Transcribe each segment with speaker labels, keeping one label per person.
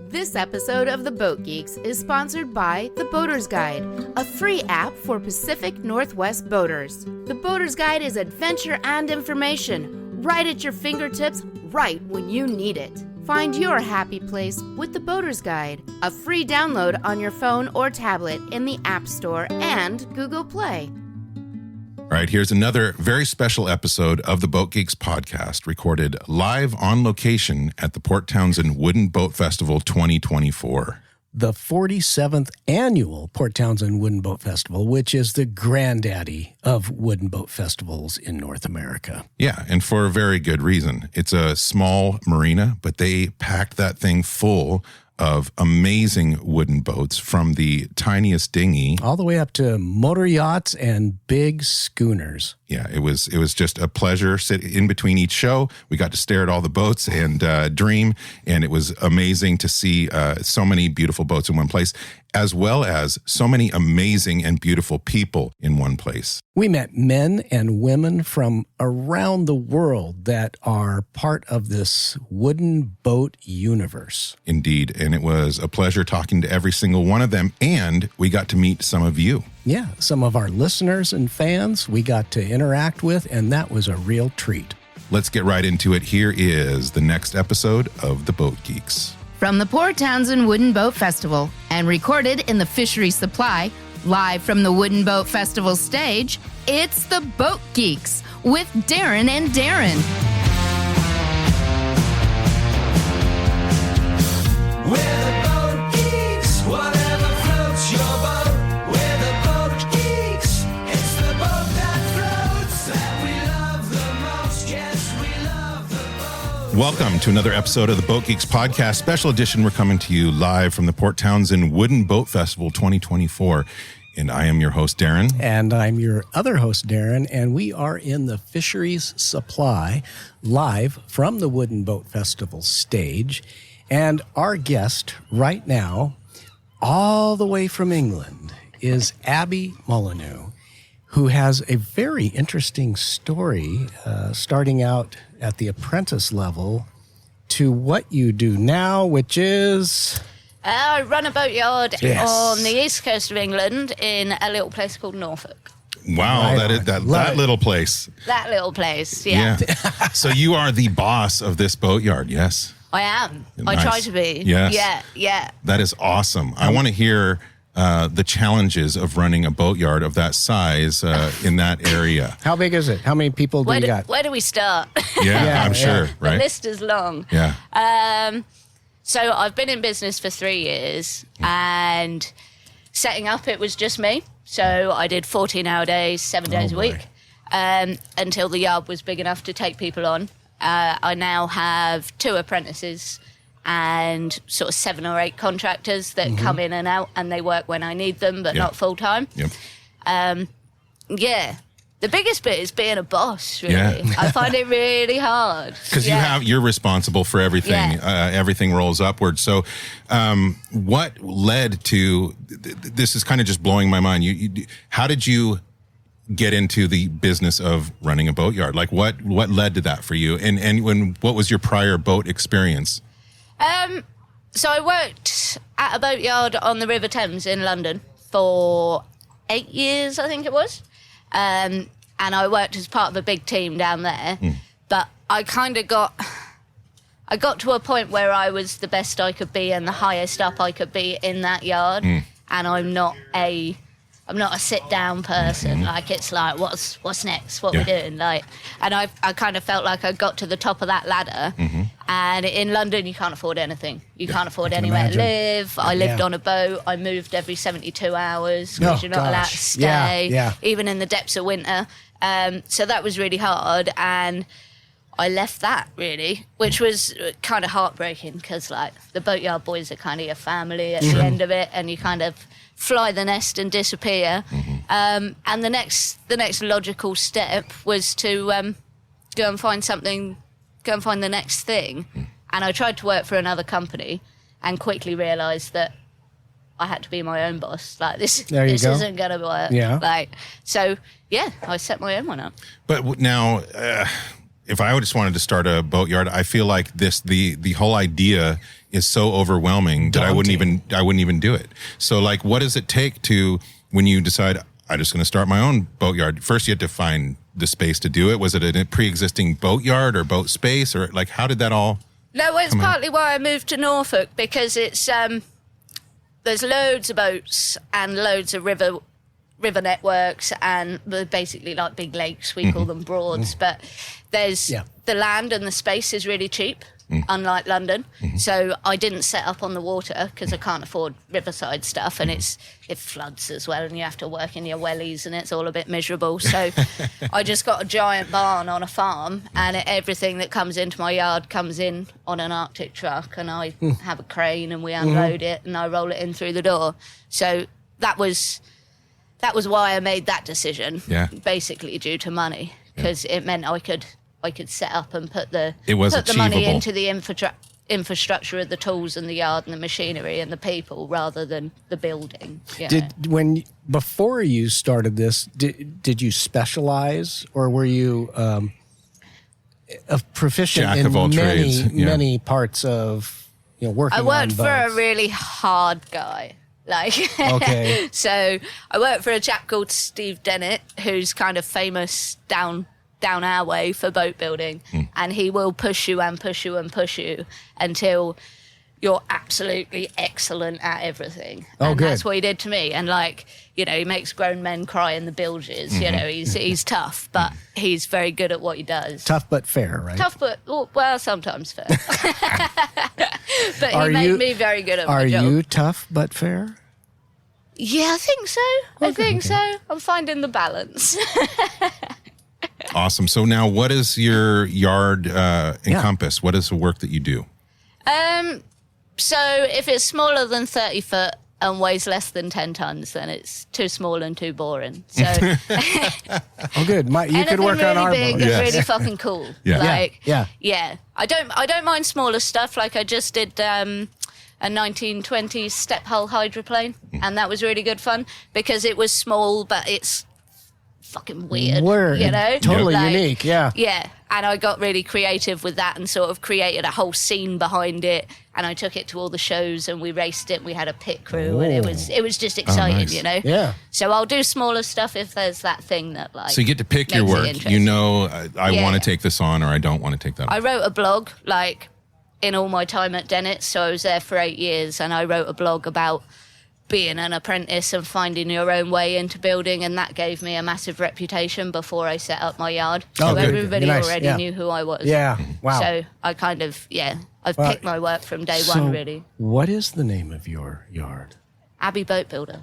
Speaker 1: This episode of the Boat Geeks is sponsored by The Boater's Guide, a free app for Pacific Northwest boaters. The Boater's Guide is adventure and information, right at your fingertips, right when you need it. Find your happy place with The Boater's Guide, a free download on your phone or tablet in the App Store and Google Play.
Speaker 2: All right, here's another very special episode of the Boat Geeks podcast, recorded live on location at the Port Townsend Wooden Boat Festival 2024.
Speaker 3: The 47th annual Port Townsend Wooden Boat Festival, which is the granddaddy of wooden boat festivals in North America.
Speaker 2: Yeah, and for a very good reason. It's a small marina, but they packed that thing full of amazing wooden boats, from the tiniest dinghy
Speaker 3: all the way up to motor yachts and big schooners.
Speaker 2: Yeah, it was just a pleasure sitting in between each show. We got to stare at all the boats and dream, and it was amazing to see so many beautiful boats in one place, as well as so many amazing and beautiful people in one place.
Speaker 3: We met men and women from around the world that are part of this wooden boat universe.
Speaker 2: Indeed, and it was a pleasure talking to every single one of them, and we got to meet some of you.
Speaker 3: Yeah, some of our listeners and fans we got to interact with, and that was a real treat.
Speaker 2: Let's get right into it. Here is the next episode of the Boat Geeks.
Speaker 1: From the Port Townsend Wooden Boat Festival and recorded in the Fisheries Supply, live from the Wooden Boat Festival stage, it's the Boat Geeks with Darren and Daeron.
Speaker 4: We're the Boat Geeks, whatever floats your boat. We're the Boat Geeks, it's the boat that floats that we love the most. Yes, we love the boat.
Speaker 2: Welcome to another episode of the Boat Geeks podcast, special edition. We're coming to you live from the Port Townsend Wooden Boat Festival 2024. And I am your host, Darren.
Speaker 3: And I'm your other host, Darren. And we are in the Fisheries Supply, live from the Wooden Boat Festival stage. And our guest right now, all the way from England, is Abbey Molyneux, who has a very interesting story, starting out at the apprentice level to what you do now, which is...
Speaker 5: I run a boatyard on the east coast of England in a little place called Norfolk.
Speaker 2: Wow,
Speaker 3: Right
Speaker 2: that little place.
Speaker 5: That little place, yeah.
Speaker 2: So you are the boss of this boatyard, yes?
Speaker 5: I am.
Speaker 2: Nice.
Speaker 5: I try to be.
Speaker 2: Yes.
Speaker 5: Yeah.
Speaker 2: That is awesome. I want to hear the challenges of running a boatyard of that size in that area.
Speaker 3: How big is it? How many people do you got?
Speaker 5: Where do we start?
Speaker 2: Yeah, I'm sure,
Speaker 5: The
Speaker 2: right?
Speaker 5: list is long.
Speaker 2: Yeah.
Speaker 5: So I've been in business for 3 years, and setting up, it was just me. So I did 14-hour days, 7 days a week, until the yard was big enough to take people on. I now have 2 apprentices and sort of 7 or 8 contractors that come in and out, and they work when I need them, but not full time.
Speaker 2: Yep.
Speaker 5: The biggest bit is being a boss, really.
Speaker 2: Yeah.
Speaker 5: I find it really hard.
Speaker 2: Because you're responsible for everything.
Speaker 5: Yeah.
Speaker 2: Everything rolls upward. So what led to, this is kind of just blowing my mind. How did you get into the business of running a boatyard? Like what led to that for you? And what was your prior boat experience?
Speaker 5: So I worked at a boatyard on the River Thames in London for 8 years, I think it was. And I worked as part of a big team down there. But I kind of got to a point where I was the best I could be and the highest up I could be in that yard. And I'm not a sit down person. Like, it's like, what's next? What we doing? Like, and I kind of felt like I got to the top of that ladder. And in London, you can't afford anything. You can't afford anywhere to live. I lived on a boat. I moved every 72 hours because you're not allowed to stay, even in the depths of winter. So that was really hard. And I left that, really, which was kind of heartbreaking because, like, the boatyard boys are kind of your family at the end of it, and you kind of fly the nest and disappear. And the next logical step was to go and find the next thing. And I tried to work for another company and quickly realised that I had to be my own boss. Like, this isn't going to work.
Speaker 3: Yeah.
Speaker 5: Like, so, yeah, I set my own one up.
Speaker 2: But now, if I just wanted to start a boatyard, I feel like the whole idea is so overwhelming that I wouldn't even do it. So like, what does it take to, when you decide I'm just going to start my own boatyard? First, you had to find the space to do it. Was it a pre-existing boatyard or boat space, or like, how did that all?
Speaker 5: No, it's partly why I moved to Norfolk, because it's there's loads of boats and loads of river networks, and they're basically like big lakes. We call them broads, but there's the land and the space is really cheap, unlike London. So I didn't set up on the water because I can't afford riverside stuff, and it floods as well, and you have to work in your wellies, and it's all a bit miserable. So I just got a giant barn on a farm, and everything that comes into my yard comes in on an Arctic truck, and I have a crane, and we unload it, and I roll it in through the door. So that was why I made that decision, basically due to money, because it meant I could set up and put the money into the infrastructure of the tools and the yard and the machinery and the people rather than the building.
Speaker 3: Before you started this, did you specialize, or were you a proficient
Speaker 2: Jack
Speaker 3: in
Speaker 2: of all trades,
Speaker 3: many parts of working?
Speaker 5: I worked
Speaker 3: on
Speaker 5: for a
Speaker 3: boats?
Speaker 5: really hard guy.
Speaker 3: Okay.
Speaker 5: So I worked for a chap called Steve Dennett, who's kind of famous down our way for boat building, and he will push you and push you and push you until you're absolutely excellent at everything. And
Speaker 3: good.
Speaker 5: That's what he did to me. And he makes grown men cry in the bilges. He's tough, but he's very good at what he does.
Speaker 3: Tough but fair, right?
Speaker 5: Tough, but well, sometimes fair. But he made me very good at my job.
Speaker 3: Are you tough but fair?
Speaker 5: Yeah, I think so. I think so. I'm finding the balance.
Speaker 2: Awesome. So now, what does your yard encompass? What is the work that you do?
Speaker 5: So if it's smaller than 30 foot and weighs less than 10 tons, then it's too small and too boring. So
Speaker 3: Good. You could work
Speaker 5: really
Speaker 3: on our
Speaker 5: big
Speaker 3: boat.
Speaker 5: and really fucking cool.
Speaker 2: Yeah.
Speaker 5: Yeah. I don't mind smaller stuff. Like I just did a 1920s step hull hydroplane, and that was really good fun because it was small, but it's fucking weird.
Speaker 3: Totally unique. Yeah.
Speaker 5: And I got really creative with that and sort of created a whole scene behind it, and I took it to all the shows and we raced it. We had a pit crew, and it was just exciting.
Speaker 2: Nice.
Speaker 3: Yeah.
Speaker 5: So I'll do smaller stuff if there's that thing that
Speaker 2: So you get to pick your
Speaker 5: makes it
Speaker 2: work.
Speaker 5: interesting.
Speaker 2: I want to take this on, or I don't want to take that on.
Speaker 5: I wrote a blog in all my time at Dennett, so I was there for 8 years, and I wrote a blog about being an apprentice and finding your own way into building, and that gave me a massive reputation before I set up my yard. So
Speaker 3: good.
Speaker 5: everybody
Speaker 3: Nice.
Speaker 5: already knew who I was.
Speaker 3: Yeah. Wow.
Speaker 5: So I kind of, I've picked my work from day one, really.
Speaker 3: What is the name of your yard?
Speaker 5: Abbey Boat Builder.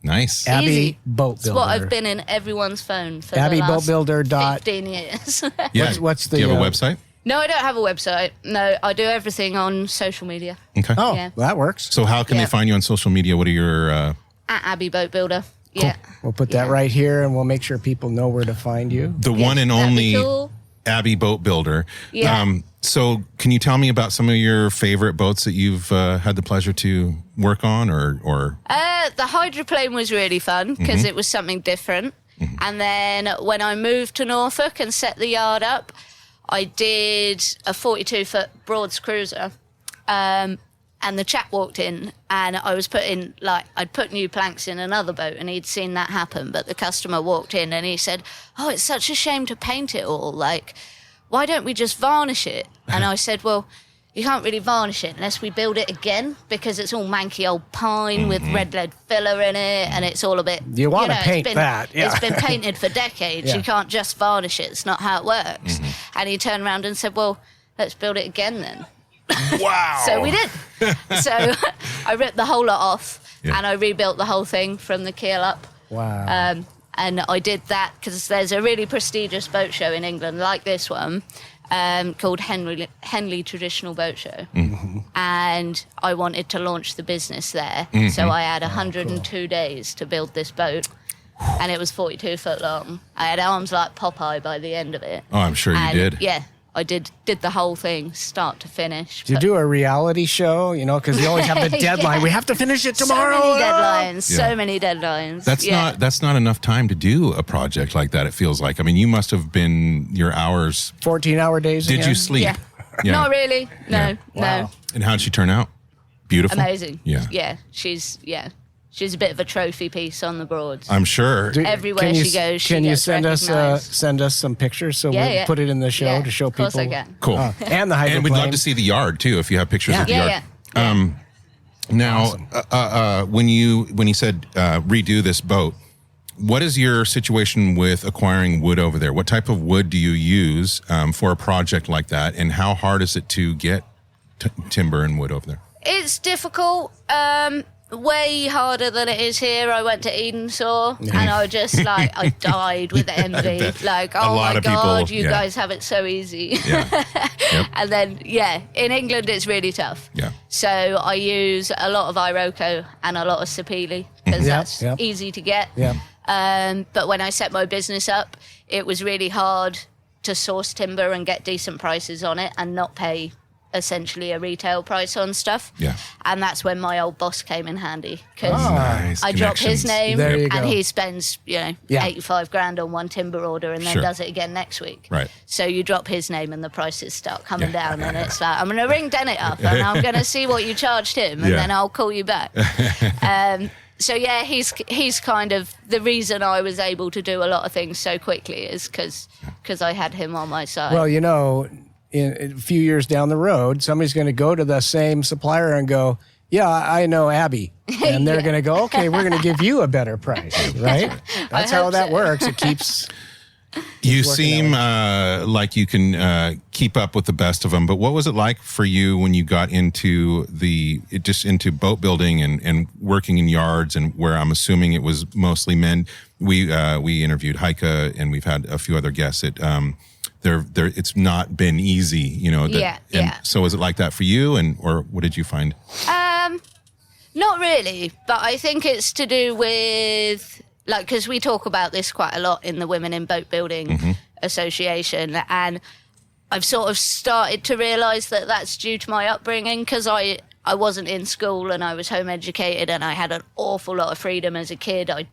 Speaker 2: Nice.
Speaker 3: Abbey
Speaker 5: Easy.
Speaker 3: Boat Builder.
Speaker 5: It's what I've been in everyone's phone for
Speaker 3: Abbey
Speaker 5: the last
Speaker 3: Boat Builder
Speaker 5: 15 years.
Speaker 2: Yeah.
Speaker 3: What's the?
Speaker 2: Do you have a website?
Speaker 5: No, I don't have a website. No, I do everything on social media.
Speaker 2: Okay.
Speaker 3: Oh,
Speaker 5: Yeah.
Speaker 3: that works.
Speaker 2: So how can they find you on social media? What are your?
Speaker 5: At Abbey Boat Builder. Yeah.
Speaker 3: We'll put that right here, and we'll make sure people know where to find you.
Speaker 2: The one and
Speaker 5: That'd
Speaker 2: only
Speaker 5: be cool.
Speaker 2: Abbey Boat Builder.
Speaker 5: Yeah.
Speaker 2: So can you tell me about some of your favorite boats that you've had the pleasure to work on, or?
Speaker 5: The hydroplane was really fun because it was something different. And then when I moved to Norfolk and set the yard up, I did a 42-foot Broads cruiser. And the chap walked in, and I was I'd put new planks in another boat, and he'd seen that happen. But the customer walked in and he said, "Oh, it's such a shame to paint it all. Why don't we just varnish it?" And I said, "Well, you can't really varnish it unless we build it again, because it's all manky old pine with red lead filler in it, and it's all a bit."
Speaker 3: You want to paint
Speaker 5: it's been,
Speaker 3: that, yeah.
Speaker 5: It's been painted for decades.
Speaker 3: Yeah.
Speaker 5: You can't just varnish it. It's not how it works. And he turned around and said, "Well, let's build it again then."
Speaker 2: Wow.
Speaker 5: So we did. So I ripped the whole lot off, and I rebuilt the whole thing from the keel up.
Speaker 3: Wow.
Speaker 5: And I did that because there's a really prestigious boat show in England like this one, called Henley Traditional Boat Show. And I wanted to launch the business there. So I had 102 days to build this boat. And it was 42 foot long. I had arms like Popeye by the end of it.
Speaker 2: Oh, I'm sure you did.
Speaker 5: Yeah. I did the whole thing, start to finish.
Speaker 3: Do you do a reality show? You know, because you always have the deadline. We have to finish it tomorrow.
Speaker 5: So many deadlines.
Speaker 2: Yeah.
Speaker 5: So many deadlines.
Speaker 2: That's not enough time to do a project like that. It feels like. I mean, you must have been your hours.
Speaker 3: 14-hour days.
Speaker 2: Did
Speaker 3: again?
Speaker 2: you sleep?
Speaker 5: Yeah.
Speaker 2: Yeah.
Speaker 5: Not really. No.
Speaker 2: Yeah.
Speaker 3: Wow.
Speaker 5: No.
Speaker 2: And how'd she turn out? Beautiful.
Speaker 5: Amazing.
Speaker 2: Yeah.
Speaker 5: Yeah. She's a bit of a trophy piece on the Broads.
Speaker 2: I'm sure.
Speaker 5: Everywhere
Speaker 3: Can you-
Speaker 5: she goes, she
Speaker 3: Can you
Speaker 5: gets
Speaker 3: send us
Speaker 5: recognised.
Speaker 3: send us some pictures so
Speaker 5: Yeah,
Speaker 3: we'll
Speaker 5: yeah.
Speaker 3: put it in the show
Speaker 5: Yeah,
Speaker 3: to show
Speaker 5: of course
Speaker 3: people?
Speaker 5: I can.
Speaker 2: Cool.
Speaker 3: And the hydroplane.
Speaker 2: And we'd love to see the yard too, if you have pictures of the
Speaker 5: Yeah,
Speaker 2: yard. Now, when you said redo this boat, what is your situation with acquiring wood over there? What type of wood do you use for a project like that, and how hard is it to get timber and wood over there?
Speaker 5: It's difficult. Way harder than it is here. I went to Edensaw and I just I died with envy. Like,
Speaker 2: A
Speaker 5: oh
Speaker 2: lot
Speaker 5: my
Speaker 2: of people,
Speaker 5: God, you
Speaker 2: yeah.
Speaker 5: guys have it so easy.
Speaker 2: Yeah. Yep.
Speaker 5: And then, in England it's really tough.
Speaker 2: Yeah.
Speaker 5: So I use a lot of Iroko and a lot of Sapele because
Speaker 3: Yep,
Speaker 5: that's
Speaker 3: yep.
Speaker 5: easy to get.
Speaker 3: Yeah.
Speaker 5: But when I set my business up, it was really hard to source timber and get decent prices on it and not pay essentially a retail price on stuff.
Speaker 2: Yeah.
Speaker 5: And that's when my old boss came in handy because
Speaker 2: Nice
Speaker 5: I drop his
Speaker 2: connections.
Speaker 5: name
Speaker 3: There you
Speaker 5: and
Speaker 3: go.
Speaker 5: he spends,
Speaker 3: Yeah.
Speaker 5: 85 grand on one timber order and then
Speaker 2: Sure.
Speaker 5: does it again next week.
Speaker 2: Right.
Speaker 5: So you drop his name and the prices start coming
Speaker 2: Yeah.
Speaker 5: down and it's like, I'm going to ring Dennett up and I'm going to see what you charged him and
Speaker 2: Yeah.
Speaker 5: then I'll call you back. So he's kind of the reason I was able to do a lot of things so quickly is because I had him on my side.
Speaker 3: Well, you know, in a few years down the road, somebody's going to go to the same supplier and go, "Yeah, I know Abbey," and they're going to go, "Okay, we're going to give you a better price," right? That's how
Speaker 5: hope
Speaker 3: that
Speaker 5: so.
Speaker 3: works. It keeps.
Speaker 2: You
Speaker 3: working
Speaker 2: seem like you can keep up with the best of them. But what was it like for you when you got into into boat building and working in yards, and where I'm assuming it was mostly men? We interviewed Heike and we've had a few other guests. It's not been easy, you know.
Speaker 5: Yeah.
Speaker 2: So is it like that for you, or what did you find?
Speaker 5: Not really, but I think it's to do with, because we talk about this quite a lot in the Women in Boat Building Association, and I've sort of started to realise that that's due to my upbringing, because I wasn't in school and I was home educated and I had an awful lot of freedom as a kid. I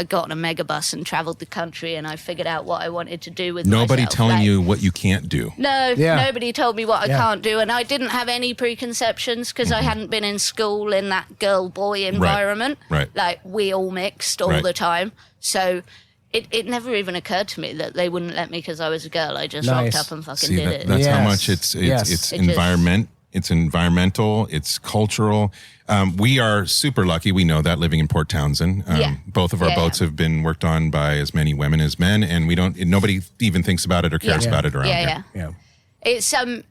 Speaker 5: got on a megabus and travelled the country and I figured out what I wanted to do with
Speaker 2: Nobody
Speaker 5: myself.
Speaker 2: telling you what you can't do.
Speaker 5: No,
Speaker 3: Yeah.
Speaker 5: nobody told me what I
Speaker 3: Yeah.
Speaker 5: can't do, and I didn't have any preconceptions because I hadn't been in school in that girl-boy environment.
Speaker 2: Right.
Speaker 5: Like, we all mixed all
Speaker 2: Right.
Speaker 5: the time. So it never even occurred to me that they wouldn't let me because I was a girl. I just
Speaker 3: Nice.
Speaker 5: rocked up and fucking
Speaker 2: See,
Speaker 5: did it.
Speaker 2: that's how
Speaker 3: Yes.
Speaker 2: much it's
Speaker 3: Yes.
Speaker 2: it's
Speaker 5: It just-
Speaker 2: environment. It's environmental. It's cultural. We are super lucky. We know that living in Port Townsend.
Speaker 5: Yeah.
Speaker 2: Both of our
Speaker 5: Yeah,
Speaker 2: boats
Speaker 5: yeah.
Speaker 2: have been worked on by as many women as men, and nobody even thinks about it or cares
Speaker 5: Yeah.
Speaker 2: about it around
Speaker 5: Yeah,
Speaker 2: here.
Speaker 3: Yeah.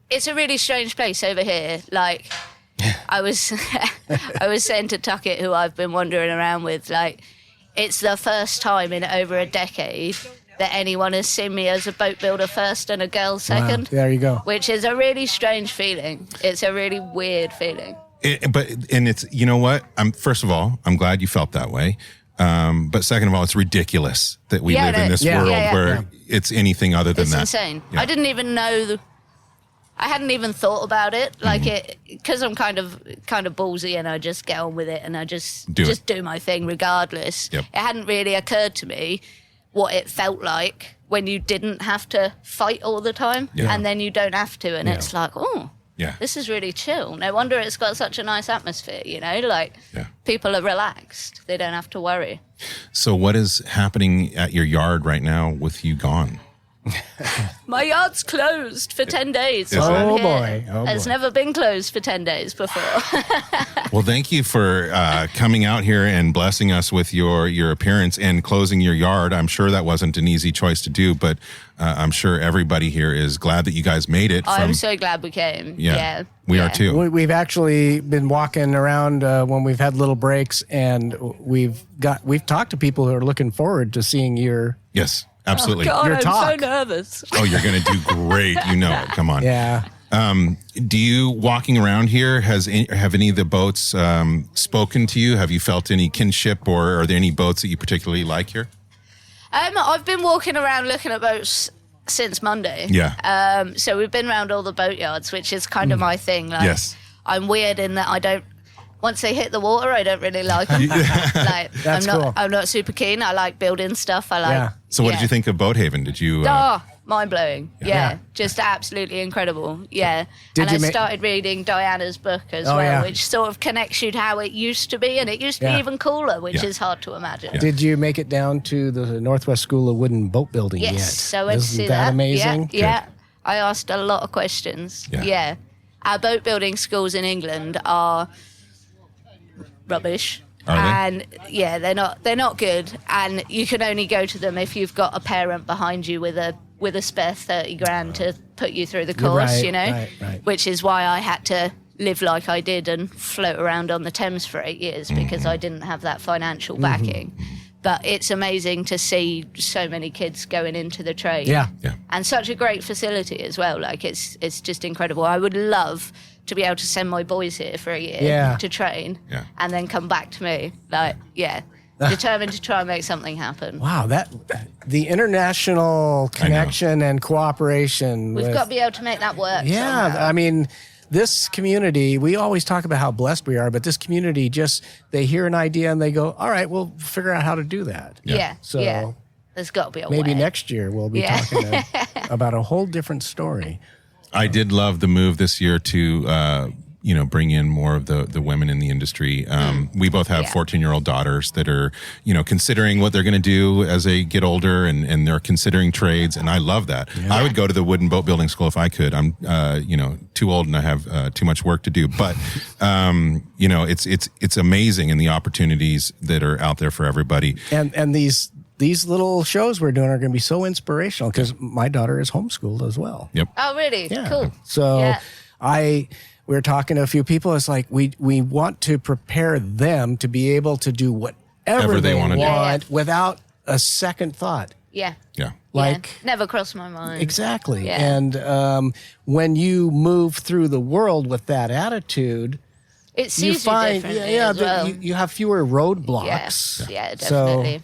Speaker 5: It's a really strange place over here. Like, I was saying to Tuckett, who I've been wandering around with, it's the first time in over a decade that anyone has seen me as a boat builder first and a girl second.
Speaker 3: There you go.
Speaker 5: Which is a really strange feeling. It's a really weird feeling.
Speaker 2: And it's, you know what? First of all, I'm glad you felt that way. But second of all, it's ridiculous that we
Speaker 5: Yeah,
Speaker 2: live in
Speaker 5: no,
Speaker 2: this
Speaker 3: yeah.
Speaker 2: world
Speaker 5: Yeah, yeah.
Speaker 2: where it's anything other than
Speaker 5: It's
Speaker 2: that.
Speaker 5: insane.
Speaker 2: Yeah.
Speaker 5: I didn't even know. I hadn't even thought about it. Because I'm kind of ballsy and I just get on with it and I just do my thing regardless.
Speaker 2: Yep.
Speaker 5: It hadn't really occurred to me what it felt like when you didn't have to fight all the time
Speaker 2: Yeah.
Speaker 5: and then you don't have to, and it's like, oh,
Speaker 2: Yeah.
Speaker 5: this is really chill. No wonder it's got such a nice atmosphere,
Speaker 2: Yeah.
Speaker 5: people are relaxed. They don't have to worry.
Speaker 2: So what is happening at your yard right now with you gone?
Speaker 5: My yard's closed for 10 days.
Speaker 2: Is
Speaker 5: while
Speaker 2: it?
Speaker 5: I'm
Speaker 3: Oh,
Speaker 5: here.
Speaker 3: boy. Oh,
Speaker 5: It's
Speaker 3: boy.
Speaker 5: never been closed for 10 days before.
Speaker 2: Well, thank you for coming out here and blessing us with your appearance and closing your yard. I'm sure that wasn't an easy choice to do, but I'm sure everybody here is glad that you guys made it.
Speaker 5: I'm so glad we came.
Speaker 2: Yeah, we are too.
Speaker 3: We've actually been walking around when we've had little breaks, and we've talked to people who are looking forward to seeing your.
Speaker 2: Yes, absolutely.
Speaker 5: God,
Speaker 3: Your
Speaker 5: I'm
Speaker 3: talk.
Speaker 5: so nervous.
Speaker 2: Oh, you're going to do great. You know it. Come on.
Speaker 3: Yeah.
Speaker 2: Do you, walking around here, have any of the boats spoken to you? Have you felt any kinship, or are there any boats that you particularly like here?
Speaker 5: I've been walking around looking at boats since Monday.
Speaker 2: Yeah.
Speaker 5: So we've been around all the boatyards, which is kind of my thing. Like,
Speaker 2: Yes.
Speaker 5: I'm weird in that I don't. Once they hit the water, I don't really like them. Like,
Speaker 3: That's cool.
Speaker 5: I'm not super keen. I like building stuff. I like.
Speaker 3: Yeah.
Speaker 2: So what did you think of Boathaven? Did you?
Speaker 5: Mind blowing. Yeah. Just absolutely incredible. Yeah.
Speaker 3: Did
Speaker 5: and
Speaker 3: you
Speaker 5: I
Speaker 3: ma-
Speaker 5: started reading Diana's book as
Speaker 3: Oh,
Speaker 5: well,
Speaker 3: yeah.
Speaker 5: which sort of connects you to how it used to be, and it used to
Speaker 3: Yeah.
Speaker 5: be even cooler, which
Speaker 2: Yeah.
Speaker 5: is hard to imagine.
Speaker 3: Did you make it down to the Northwest School of Wooden Boat Building
Speaker 5: Yes,
Speaker 3: yet?
Speaker 5: so I went to
Speaker 3: Isn't
Speaker 5: see
Speaker 3: that
Speaker 5: that.
Speaker 3: amazing?
Speaker 5: Yeah. I asked a lot of questions.
Speaker 2: Yeah.
Speaker 5: Yeah. Our boat building schools in England are rubbish.
Speaker 2: Are they?
Speaker 5: And yeah, they're not good. And you can only go to them if you've got a parent behind you with a spare 30 grand to put you through the course,
Speaker 3: Right,
Speaker 5: you know?
Speaker 3: right.
Speaker 5: Which is why I had to live like I did and float around on the Thames for 8 years because I didn't have that financial backing. But it's amazing to see so many kids going into the trade.
Speaker 3: Yeah.
Speaker 2: Yeah.
Speaker 5: And such a great facility as well. Like it's just incredible. I would love to be able to send my boys here for a year
Speaker 3: Yeah.
Speaker 5: to train
Speaker 2: Yeah.
Speaker 5: and then come back to me. Like, yeah. Determined to try and make something happen.
Speaker 3: Wow, the international connection and cooperation.
Speaker 5: We've
Speaker 3: with,
Speaker 5: got to be able to make that work.
Speaker 3: Yeah,
Speaker 5: somehow.
Speaker 3: I mean, this community, we always talk about how blessed we are, but this community they hear an idea and they go, all right, we'll figure out how to do that.
Speaker 5: Yeah.
Speaker 3: So
Speaker 5: yeah. There's got to be a
Speaker 3: maybe
Speaker 5: way.
Speaker 3: next year we'll be
Speaker 5: Yeah.
Speaker 3: talking about a whole different story.
Speaker 2: I did love the move this year to, bring in more of the women in the industry. We both have
Speaker 5: Yeah.
Speaker 2: 14-year-old daughters that are, considering what they're going to do as they get older and they're considering trades. And I love that. I would go to the wooden boat building school if I could. I'm, too old and I have too much work to do. But, it's amazing in the opportunities that are out there for everybody.
Speaker 3: And these little shows we're doing are going to be so inspirational because my daughter is homeschooled as well.
Speaker 2: Yep.
Speaker 5: Oh, really?
Speaker 3: Yeah.
Speaker 5: Cool.
Speaker 3: So
Speaker 5: Yeah.
Speaker 3: we were talking to a few people. It's like we want to prepare them to be able to do whatever they
Speaker 2: wanna
Speaker 3: want
Speaker 2: do.
Speaker 3: without a second thought.
Speaker 5: Yeah.
Speaker 2: Yeah.
Speaker 3: Like
Speaker 5: Yeah. Never crossed my mind.
Speaker 3: exactly.
Speaker 5: Yeah.
Speaker 3: And when you move through the world with that attitude,
Speaker 5: It
Speaker 3: you
Speaker 5: sees
Speaker 3: find
Speaker 5: you differently as well.
Speaker 3: you have fewer roadblocks.
Speaker 5: Yeah,
Speaker 3: So-
Speaker 5: definitely.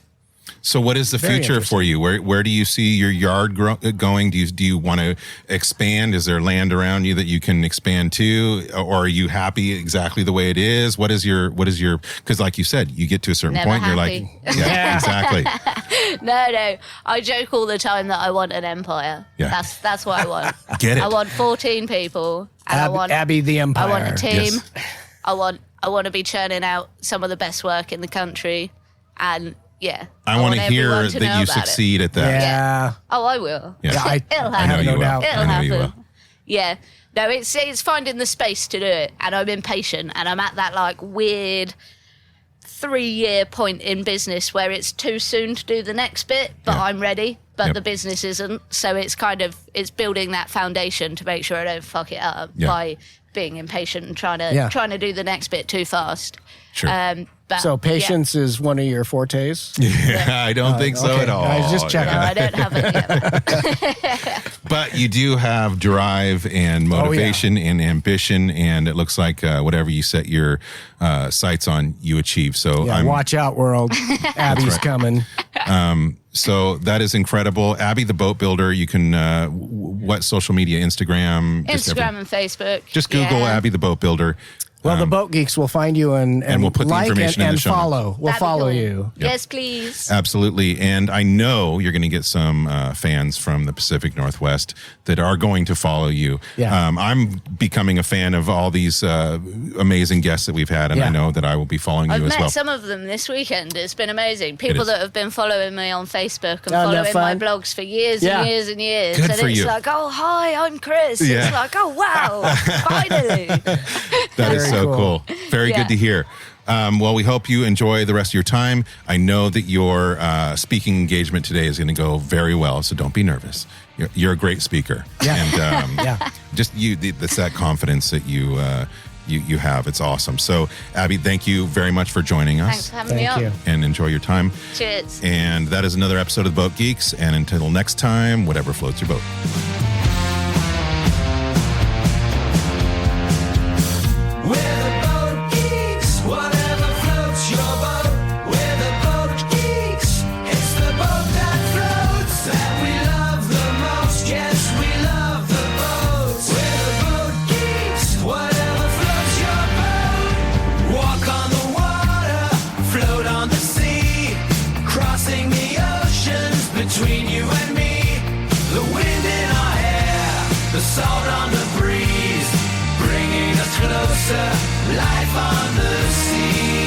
Speaker 2: So what is the
Speaker 3: Very
Speaker 2: future for you? Where do you see your yard going? Do you want to expand? Is there land around you that you can expand to, or are you happy exactly the way it is? What is your? Because like you said, you get to a certain
Speaker 5: Never
Speaker 2: point, and you're
Speaker 5: happy.
Speaker 2: like, yeah, exactly.
Speaker 5: No. I joke all the time that I want an empire.
Speaker 2: Yeah.
Speaker 5: That's what I want.
Speaker 2: Get it.
Speaker 5: I want 14 people. And I want
Speaker 3: Abbey the Empire.
Speaker 5: I want a team.
Speaker 2: Yes.
Speaker 5: I want to be churning out some of the best work in the country. And yeah.
Speaker 2: I want to hear
Speaker 5: everyone to
Speaker 2: that
Speaker 5: know
Speaker 2: you
Speaker 5: about it.
Speaker 2: succed at that.
Speaker 3: Yeah.
Speaker 5: Oh, I will.
Speaker 2: Yeah.
Speaker 3: Yeah,
Speaker 5: It'll
Speaker 3: I
Speaker 5: happen.
Speaker 3: have
Speaker 2: you
Speaker 3: no
Speaker 2: will.
Speaker 3: doubt.
Speaker 5: It'll
Speaker 2: I know you
Speaker 5: happen.
Speaker 2: will.
Speaker 5: Yeah. No, it's finding the space to do it. And I'm impatient. And I'm at that like weird 3-year point in business where it's too soon to do the next bit, but
Speaker 2: Yeah.
Speaker 5: I'm ready. But
Speaker 2: Yep.
Speaker 5: the business isn't. So it's building that foundation to make sure I don't fuck it up
Speaker 2: Yeah.
Speaker 5: by being impatient and trying
Speaker 3: Yeah.
Speaker 5: to do the next bit too fast.
Speaker 2: Sure.
Speaker 5: But,
Speaker 3: So
Speaker 5: yeah.
Speaker 3: patience is one of your fortes.
Speaker 2: Yeah, I don't think so
Speaker 3: okay.
Speaker 2: at all.
Speaker 3: I was just checking.
Speaker 5: No, I don't have it yet.
Speaker 2: But you do have drive and motivation and ambition, and it looks like whatever you set your sights on, you achieve. So
Speaker 3: Yeah, watch out, world. Abby's coming.
Speaker 2: So that is incredible. Abbey the Boat Builder. You can what social media? Instagram.
Speaker 5: Instagram and Facebook.
Speaker 2: Just Google
Speaker 5: Yeah.
Speaker 2: Abbey the Boat Builder.
Speaker 3: Well, the Boat Geeks will find you and
Speaker 2: we'll put the
Speaker 3: like
Speaker 2: information in
Speaker 3: and
Speaker 2: the show notes.
Speaker 3: follow. We'll
Speaker 5: That'd be
Speaker 3: follow
Speaker 5: cool.
Speaker 3: you.
Speaker 5: Yes, please.
Speaker 2: Absolutely. And I know you're going to get some fans from the Pacific Northwest that are going to follow you.
Speaker 3: Yeah.
Speaker 2: I'm becoming a fan of all these amazing guests that we've had, and I
Speaker 3: Yeah.
Speaker 2: know that I will be following
Speaker 5: I've
Speaker 2: you as
Speaker 5: met
Speaker 2: well.
Speaker 5: some of them this weekend. It's been amazing. People
Speaker 2: is.
Speaker 5: that have been following me on Facebook and
Speaker 3: Oh, isn't that
Speaker 5: following my
Speaker 3: fun?
Speaker 5: blogs for years
Speaker 3: Yeah.
Speaker 5: and years and years.
Speaker 2: Good
Speaker 5: and
Speaker 2: for
Speaker 5: it's
Speaker 2: you.
Speaker 5: like, oh, hi, I'm Chris.
Speaker 2: Yeah.
Speaker 5: It's like, oh, wow, finally.
Speaker 2: That is
Speaker 3: Very
Speaker 2: so
Speaker 3: cool.
Speaker 2: cool. Very
Speaker 5: Yeah.
Speaker 2: good to hear. Well, we hope you enjoy the rest of your time. I know that your speaking engagement today is going to go very well, so don't be nervous. You're a great speaker.
Speaker 3: Yeah.
Speaker 2: And
Speaker 3: Yeah.
Speaker 2: just it's that confidence that you have. It's awesome. So, Abbey, thank you very much for joining us.
Speaker 5: Thanks for having me
Speaker 3: Thank
Speaker 5: on.
Speaker 3: you.
Speaker 2: And enjoy your time.
Speaker 5: Cheers.
Speaker 2: And that is another episode of the Boat Geeks. And until next time, whatever floats your boat.
Speaker 4: We're the boat geeks, whatever floats your boat. We're the boat geeks, it's the boat that floats that we love the most. Life on the sea.